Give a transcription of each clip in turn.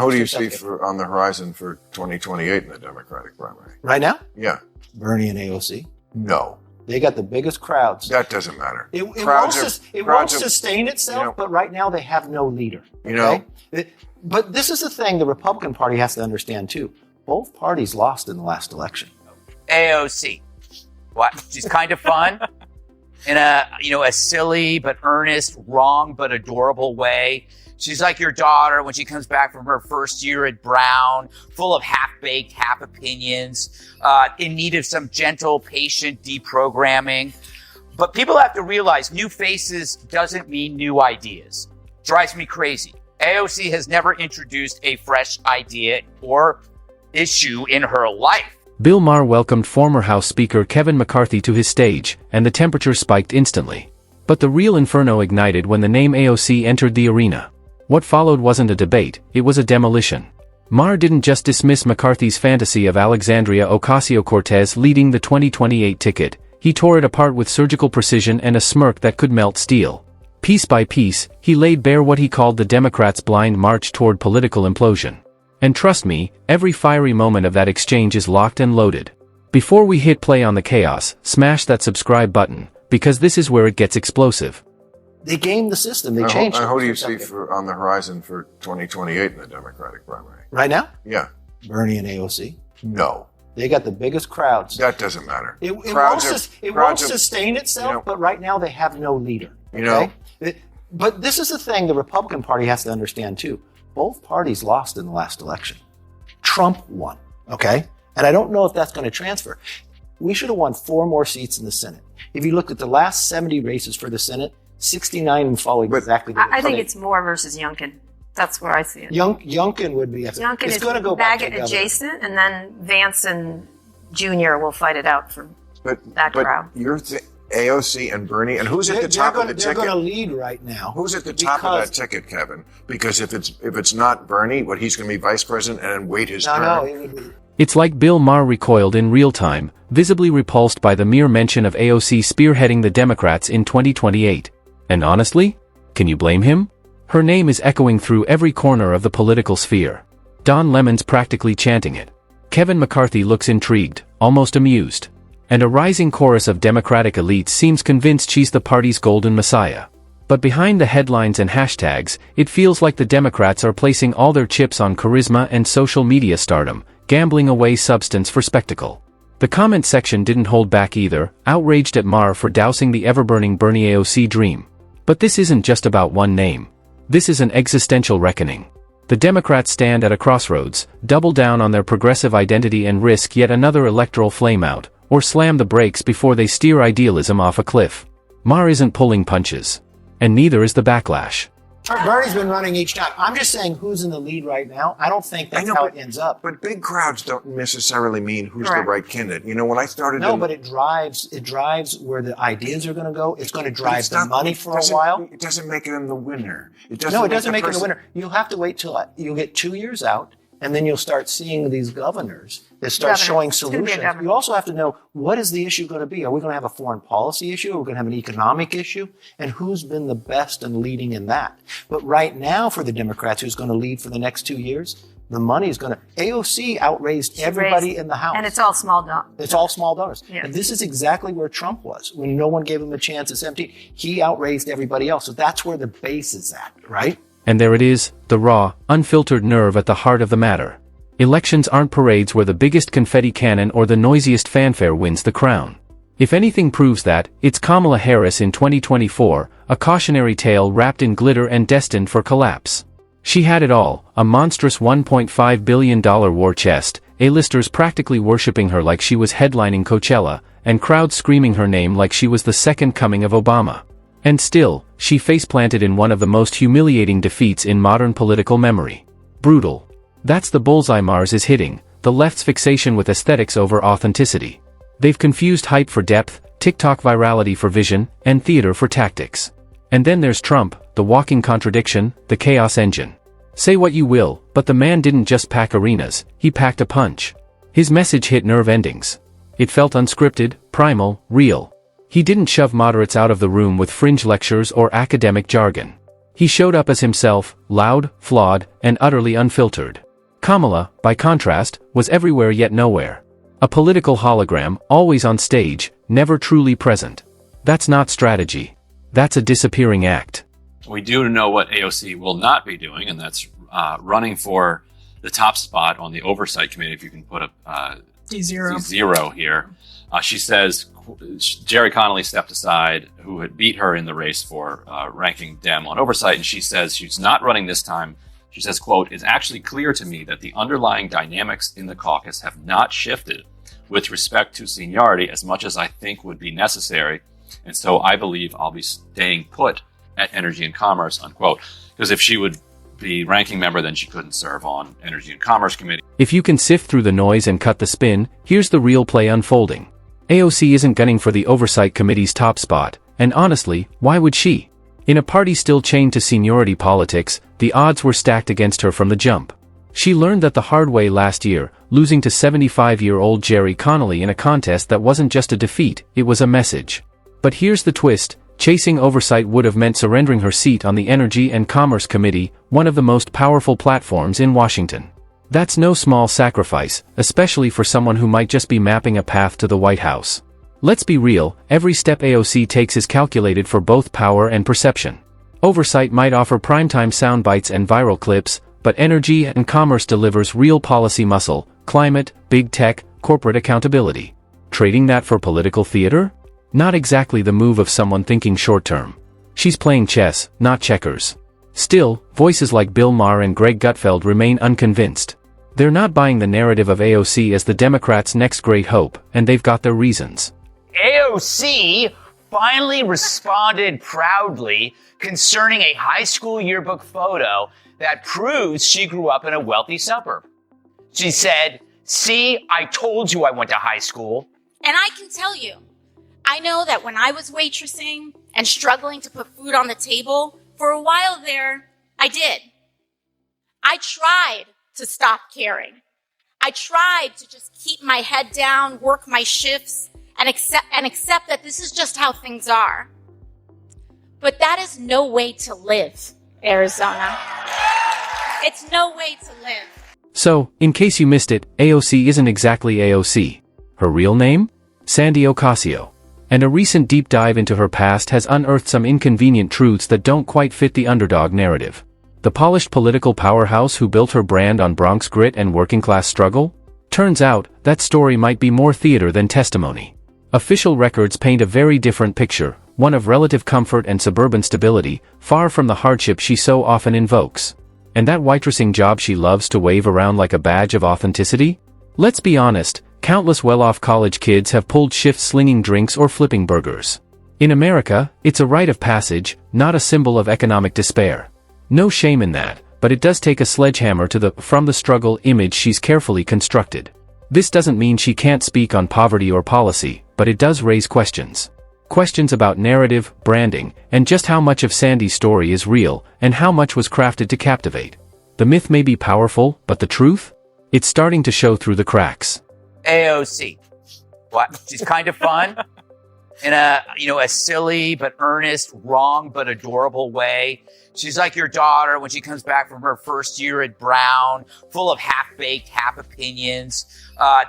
who do you see on the horizon for 2028 in the Democratic primary? Right now? Yeah. Bernie and AOC. No. They got the biggest crowds. That doesn't matter. It won't sustain itself, but right now they have no leader. But this is the thing the Republican Party has to understand too. Both parties lost in the last election. AOC. What? She's kind of fun in a silly but earnest, wrong but adorable way. She's like your daughter when she comes back from her first year at Brown, full of half-baked, half opinions, in need of some gentle, patient deprogramming. But people have to realize new faces doesn't mean new ideas. Drives me crazy. AOC has never introduced a fresh idea or issue in her life. Bill Maher welcomed former House Speaker Kevin McCarthy to his stage, and the temperature spiked instantly. But the real inferno ignited when the name AOC entered the arena. What followed wasn't a debate, it was a demolition. Maher didn't just dismiss McCarthy's fantasy of Alexandria Ocasio-Cortez leading the 2028 ticket, he tore it apart with surgical precision and a smirk that could melt steel. Piece by piece, he laid bare what he called the Democrats' blind march toward political implosion. And trust me, every fiery moment of that exchange is locked and loaded. Before we hit play on the chaos, smash that subscribe button, because this is where it gets explosive. They gamed the system. They changed it. Who do you see on the horizon for 2028 in the Democratic primary? Right now? Yeah. Bernie and AOC. No. They got the biggest crowds. That doesn't matter. It won't sustain itself, but right now they have no leader. But this is the thing the Republican Party has to understand too. Both parties lost in the last election. Trump won, okay? And I don't know if that's going to transfer. We should have won 4 more seats in the Senate. If you look at the last 70 races for the Senate, 69 following exactly. I think it's Moore versus Youngkin. That's where I see it. Youngkin would be. Youngkin is going to go MAGA adjacent, and then Vance and Jr. will fight it out for that crowd. You're AOC and Bernie, and who's at the top of the ticket? They're going to lead right now. Who's at the top of that ticket, Kevin? Because if it's not Bernie, he's going to be vice president and wait his turn. No, it would be. It's like Bill Maher recoiled in real time, visibly repulsed by the mere mention of AOC spearheading the Democrats in 2028. And honestly, can you blame him? Her name is echoing through every corner of the political sphere. Don Lemon's practically chanting it. Kevin McCarthy looks intrigued, almost amused. And a rising chorus of Democratic elites seems convinced she's the party's golden messiah. But behind the headlines and hashtags, it feels like the Democrats are placing all their chips on charisma and social media stardom, gambling away substance for spectacle. The comment section didn't hold back either, outraged at Maher for dousing the ever-burning Bernie AOC dream. But this isn't just about one name. This is an existential reckoning. The Democrats stand at a crossroads, double down on their progressive identity and risk yet another electoral flameout, or slam the brakes before they steer idealism off a cliff. Maher isn't pulling punches. And neither is the backlash. Bernie's been running each time. I'm just saying who's in the lead right now. I don't think that's how it ends up. But big crowds don't necessarily mean who's the right candidate. When I started... No, but it drives where the ideas are going to go. It's going to drive the money for a while. It doesn't make him the winner. It doesn't make him the winner. You'll have to wait till you get 2 years out, and then you'll start seeing these governors that start showing solutions. You also have to know, what is the issue going to be? Are we going to have a foreign policy issue? Are we going to have an economic issue? And who's been the best and leading in that? But right now for the Democrats, who's going to lead for the next 2 years? The money is going to... AOC outraised everybody in the House. And it's all small donors. It's all small donors. Yeah. And this is exactly where Trump was. When no one gave him a chance at 17, he outraised everybody else. So that's where the base is at, right? And there it is, the raw, unfiltered nerve at the heart of the matter. Elections aren't parades where the biggest confetti cannon or the noisiest fanfare wins the crown. If anything proves that, it's Kamala Harris in 2024, a cautionary tale wrapped in glitter and destined for collapse. She had it all, a monstrous $1.5 billion war chest, A-listers practically worshipping her like she was headlining Coachella, and crowds screaming her name like she was the second coming of Obama. And still, she face-planted in one of the most humiliating defeats in modern political memory. Brutal. That's the bullseye Mars is hitting, the left's fixation with aesthetics over authenticity. They've confused hype for depth, TikTok virality for vision, and theater for tactics. And then there's Trump, the walking contradiction, the chaos engine. Say what you will, but the man didn't just pack arenas, he packed a punch. His message hit nerve endings. It felt unscripted, primal, real. He didn't shove moderates out of the room with fringe lectures or academic jargon. He showed up as himself, loud, flawed, and utterly unfiltered. Kamala, by contrast, was everywhere yet nowhere. A political hologram, always on stage, never truly present. That's not strategy. That's a disappearing act. We do know what AOC will not be doing, and that's running for the top spot on the Oversight Committee, if you can put a zero here. She says Jerry Connolly stepped aside, who had beat her in the race for ranking Dem on Oversight, and she says she's not running this time. She says, quote, "It's actually clear to me that the underlying dynamics in the caucus have not shifted with respect to seniority as much as I think would be necessary, and so I believe I'll be staying put at Energy and Commerce," unquote. Because if she would be ranking member, then she couldn't serve on Energy and Commerce Committee. If you can sift through the noise and cut the spin, here's the real play unfolding. AOC isn't gunning for the Oversight Committee's top spot, and honestly, why would she? In a party still chained to seniority politics, the odds were stacked against her from the jump. She learned that the hard way last year, losing to 75-year-old Jerry Connolly in a contest that wasn't just a defeat, it was a message. But here's the twist: chasing Oversight would have meant surrendering her seat on the Energy and Commerce Committee, one of the most powerful platforms in Washington. That's no small sacrifice, especially for someone who might just be mapping a path to the White House. Let's be real, every step AOC takes is calculated for both power and perception. Oversight might offer primetime sound bites and viral clips, but Energy and Commerce delivers real policy muscle, climate, big tech, corporate accountability. Trading that for political theater? Not exactly the move of someone thinking short-term. She's playing chess, not checkers. Still, voices like Bill Maher and Greg Gutfeld remain unconvinced. They're not buying the narrative of AOC as the Democrats' next great hope, and they've got their reasons. AOC finally responded proudly concerning a high school yearbook photo that proves she grew up in a wealthy suburb. She said, "See, I told you I went to high school." And I can tell you, I know that when I was waitressing and struggling to put food on the table, for a while there, I did. I tried to stop caring. I tried to just keep my head down, work my shifts, and accept that this is just how things are. But that is no way to live, Arizona. It's no way to live. So, in case you missed it, AOC isn't exactly AOC. Her real name? Sandy Ocasio. And a recent deep dive into her past has unearthed some inconvenient truths that don't quite fit the underdog narrative. The polished political powerhouse who built her brand on Bronx grit and working-class struggle? Turns out, that story might be more theater than testimony. Official records paint a very different picture, one of relative comfort and suburban stability, far from the hardship she so often invokes. And that waitressing job she loves to wave around like a badge of authenticity? Let's be honest, countless well-off college kids have pulled shifts slinging drinks or flipping burgers. In America, it's a rite of passage, not a symbol of economic despair. No shame in that, but it does take a sledgehammer to the from the struggle image she's carefully constructed. This doesn't mean she can't speak on poverty or policy, but it does raise questions. Questions about narrative, branding, and just how much of Sandy's story is real, and how much was crafted to captivate. The myth may be powerful, but the truth? It's starting to show through the cracks. AOC. What? She's kind of fun in a silly but earnest, wrong but adorable way. She's like your daughter when she comes back from her first year at Brown, full of half-baked, half opinions,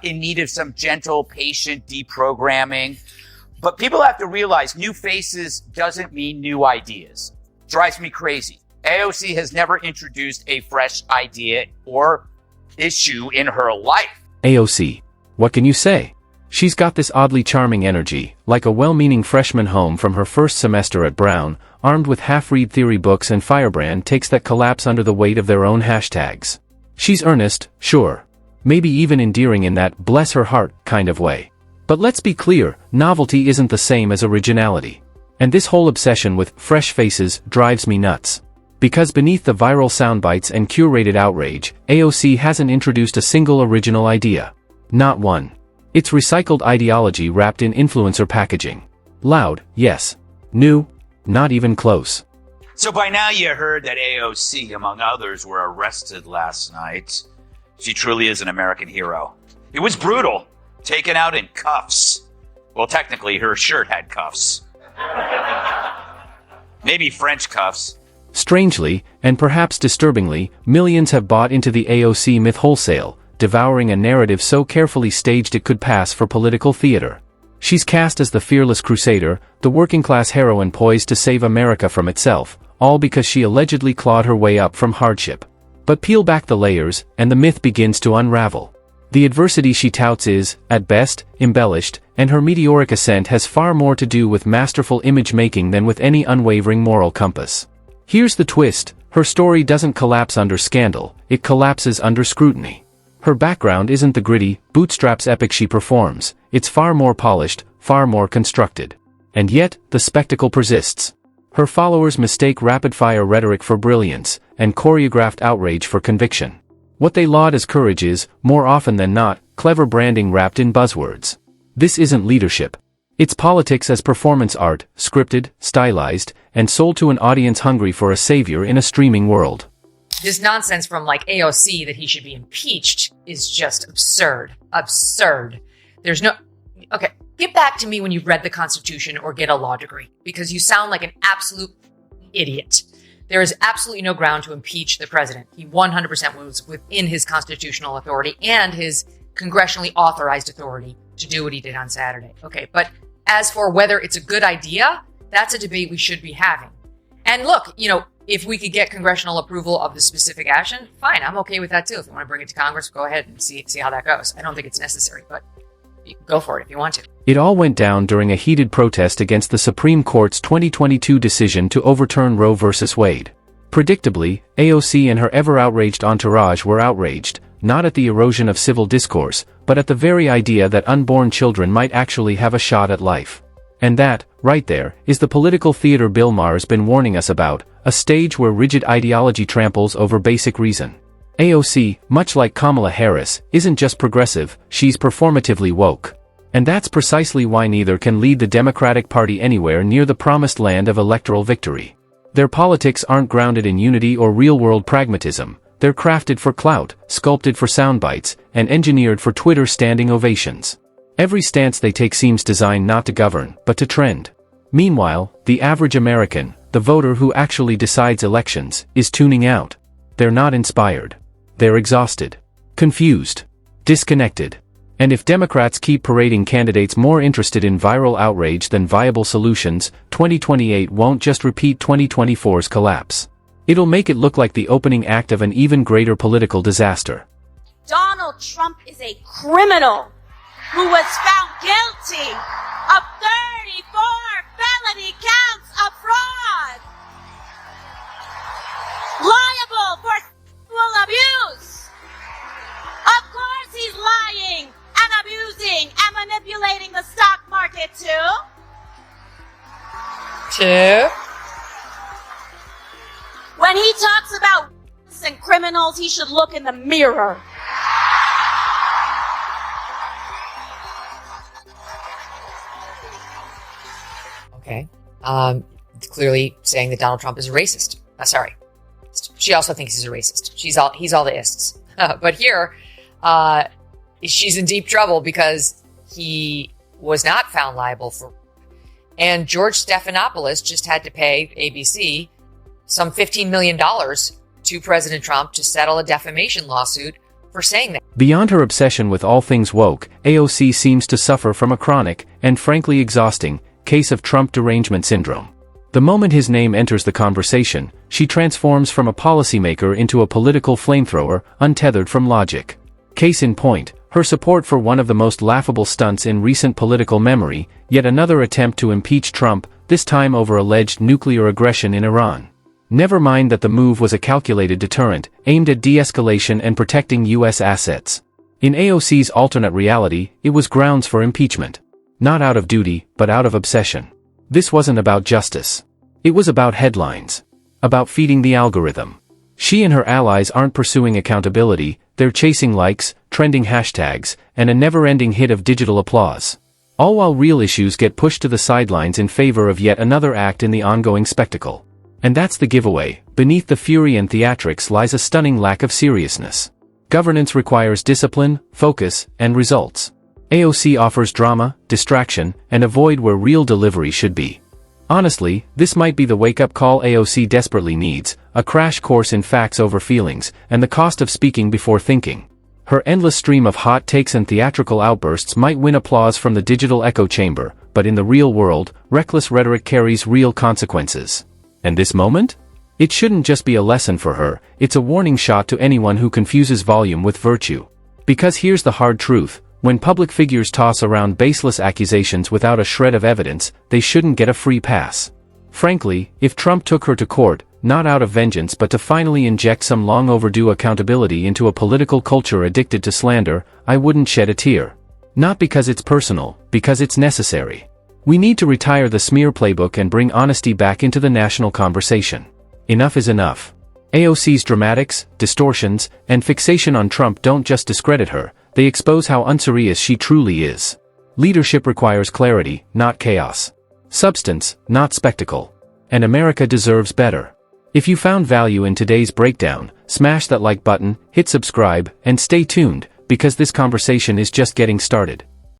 in need of some gentle, patient deprogramming. But people have to realize new faces doesn't mean new ideas. Drives me crazy. AOC has never introduced a fresh idea or issue in her life. AOC. What can you say? She's got this oddly charming energy, like a well-meaning freshman home from her first semester at Brown, armed with half-read theory books and firebrand takes that collapse under the weight of their own hashtags. She's earnest, sure. Maybe even endearing in that bless her heart kind of way. But let's be clear, novelty isn't the same as originality. And this whole obsession with fresh faces drives me nuts. Because beneath the viral soundbites and curated outrage, AOC hasn't introduced a single original idea. Not one. It's recycled ideology wrapped in influencer packaging. Loud, yes. New, not even close. So by now you heard that AOC, among others, were arrested last night. She truly is an American hero. It was brutal. Taken out in cuffs. Well, technically, her shirt had cuffs. Maybe French cuffs. Strangely, and perhaps disturbingly, millions have bought into the AOC myth wholesale, devouring a narrative so carefully staged it could pass for political theater. She's cast as the fearless crusader, the working-class heroine poised to save America from itself, all because she allegedly clawed her way up from hardship. But peel back the layers, and the myth begins to unravel. The adversity she touts is, at best, embellished, and her meteoric ascent has far more to do with masterful image-making than with any unwavering moral compass. Here's the twist: her story doesn't collapse under scandal, it collapses under scrutiny. Her background isn't the gritty, bootstraps epic she performs, it's far more polished, far more constructed. And yet, the spectacle persists. Her followers mistake rapid-fire rhetoric for brilliance, and choreographed outrage for conviction. What they laud as courage is, more often than not, clever branding wrapped in buzzwords. This isn't leadership. It's politics as performance art, scripted, stylized, and sold to an audience hungry for a savior in a streaming world. This nonsense from AOC that he should be impeached is just absurd. Absurd. There's no... Okay, get back to me when you've read the Constitution or get a law degree, because you sound like an absolute idiot. There is absolutely no ground to impeach the president. He 100% was within his constitutional authority and his congressionally authorized authority to do what he did on Saturday. Okay, but as for whether it's a good idea, that's a debate we should be having. And look, if we could get congressional approval of the specific action, fine, I'm okay with that too. If you want to bring it to Congress, go ahead and see how that goes. I don't think it's necessary, but you can go for it if you want to. It all went down during a heated protest against the Supreme Court's 2022 decision to overturn Roe v. Wade. Predictably, AOC and her ever-outraged entourage were outraged, not at the erosion of civil discourse, but at the very idea that unborn children might actually have a shot at life. And that, right there, is the political theater Bill Maher's been warning us about, a stage where rigid ideology tramples over basic reason. AOC, much like Kamala Harris, isn't just progressive, she's performatively woke. And that's precisely why neither can lead the Democratic Party anywhere near the promised land of electoral victory. Their politics aren't grounded in unity or real-world pragmatism. They're crafted for clout, sculpted for soundbites, and engineered for Twitter standing ovations. Every stance they take seems designed not to govern, but to trend. Meanwhile, the average American, the voter who actually decides elections, is tuning out. They're not inspired. They're exhausted, confused, disconnected. And if Democrats keep parading candidates more interested in viral outrage than viable solutions, 2028 won't just repeat 2024's collapse. It'll make it look like the opening act of an even greater political disaster. Donald Trump is a criminal who was found guilty of 34 felony counts of fraud, liable for sexual abuse. Of course he's lying and abusing and manipulating the stock market too. When he talks about and criminals, he should look in the mirror. Okay. Clearly saying that Donald Trump is a racist. Sorry. She also thinks he's a racist. He's all the ists. But here, she's in deep trouble because he was not found liable for. And George Stephanopoulos just had to pay ABC some $15 million to President Trump to settle a defamation lawsuit for saying that. Beyond her obsession with all things woke, AOC seems to suffer from a chronic, and frankly exhausting, case of Trump derangement syndrome. The moment his name enters the conversation, she transforms from a policymaker into a political flamethrower, untethered from logic. Case in point, her support for one of the most laughable stunts in recent political memory, yet another attempt to impeach Trump, this time over alleged nuclear aggression in Iran. Never mind that the move was a calculated deterrent, aimed at de-escalation and protecting U.S. assets. In AOC's alternate reality, it was grounds for impeachment. Not out of duty, but out of obsession. This wasn't about justice. It was about headlines. About feeding the algorithm. She and her allies aren't pursuing accountability, they're chasing likes, trending hashtags, and a never-ending hit of digital applause. All while real issues get pushed to the sidelines in favor of yet another act in the ongoing spectacle. And that's the giveaway. Beneath the fury and theatrics lies a stunning lack of seriousness. Governance requires discipline, focus, and results. AOC offers drama, distraction, and a void where real delivery should be. Honestly, this might be the wake-up call AOC desperately needs, a crash course in facts over feelings, and the cost of speaking before thinking. Her endless stream of hot takes and theatrical outbursts might win applause from the digital echo chamber, but in the real world, reckless rhetoric carries real consequences. And this moment? It shouldn't just be a lesson for her, it's a warning shot to anyone who confuses volume with virtue. Because here's the hard truth. When public figures toss around baseless accusations without a shred of evidence, they shouldn't get a free pass. Frankly, if Trump took her to court, not out of vengeance but to finally inject some long overdue accountability into a political culture addicted to slander, I wouldn't shed a tear. Not because it's personal, because it's necessary. We need to retire the smear playbook and bring honesty back into the national conversation. Enough is enough. AOC's dramatics, distortions, and fixation on Trump don't just discredit her, they expose how unserious she truly is. Leadership requires clarity, not chaos. Substance, not spectacle. And America deserves better. If you found value in today's breakdown, smash that like button, hit subscribe, and stay tuned, because this conversation is just getting started.